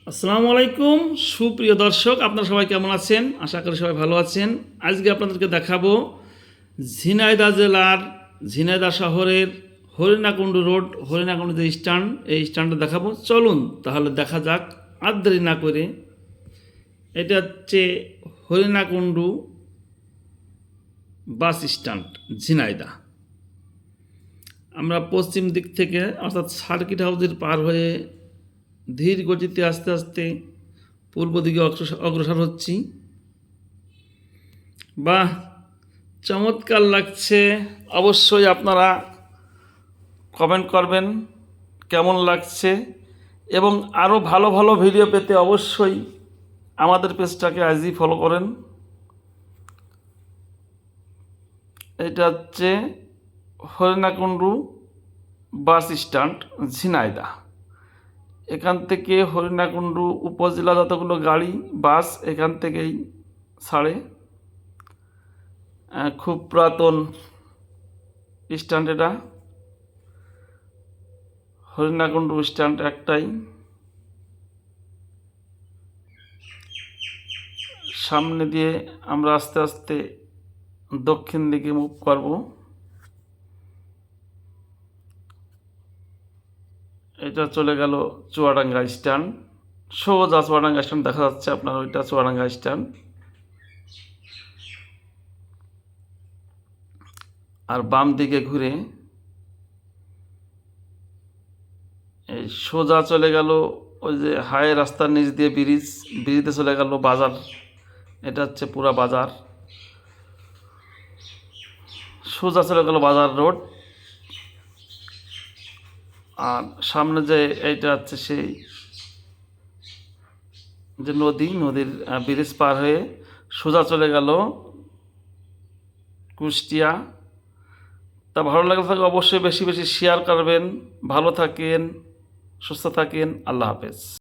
আসসালামু আলাইকুম সুপ্রিয় দর্শক, আপনারা সবাই কেমন আছেন? আশা করি সবাই ভালো আছেন। আজকে আপনাদেরকে দেখাবো ঝিনাইদহ জেলার ঝিনাইদহ শহরের হরিণাকুণ্ডু রোড, হরিণাকুণ্ডু যে স্ট্যান্ড, এই স্ট্যান্ডটা দেখাবো। চলুন তাহলে দেখা যাক, আর দেরি না করে। এটা হচ্ছে হরিণাকুণ্ডু বাস স্ট্যান্ড, ঝিনাইদহ। আমরা পশ্চিম দিক থেকে অর্থাৎ সার্কিট হাউসের পার হয়ে ধীর গতিতে আস্তে আস্তে পূর্ব দিকে অগ্রসর হচ্ছি। বাহ, চমৎকার লাগছে। অবশ্যই আপনারা কমেন্ট করবেন কেমন লাগছে, এবং আরও ভালো ভালো ভিডিও পেতে অবশ্যই আমাদের পেজটাকে আজই ফলো করেন। এটা হচ্ছে হরিণাকুণ্ডু বাস স্ট্যান্ড, ঝিনাইদহ। এখান থেকে হরিণাকুণ্ডু উপজেলা যতগুলো গাড়ি বাস এখান থেকেই ছাড়ে। খুব পুরাতন স্ট্যান্ড এটা, হরিণাকুণ্ডু স্ট্যান্ড একটাই। সামনে দিয়ে আমরা আস্তে আস্তে দক্ষিণ দিকে মুভ করব। এটা চলে গেল চুয়াডাঙ্গা স্ট্যান্ড, সোজা চুয়াডাঙ্গা স্ট্যান্ড দেখা যাচ্ছে আপনার, ওইটা চুয়াডাঙ্গা স্ট্যান্ড। আর বাম দিকে ঘুরে এই সোজা চলে গেল ওই যে হাই রাস্তার নিচ দিয়ে ব্রিজে চলে গেল বাজার। এটা হচ্ছে পুরা বাজার, সোজা চলে গেল বাজার রোড। আর সামনে যে এইটা হচ্ছে সেই যে নদীর ব্রিজ পার হয়ে সোজা চলে গেল কুষ্টিয়া। তা ভালো লাগলে থাকে অবশ্যই বেশি বেশি শেয়ার করবেন। ভালো থাকেন, সুস্থ থাকেন, আল্লাহ হাফেজ।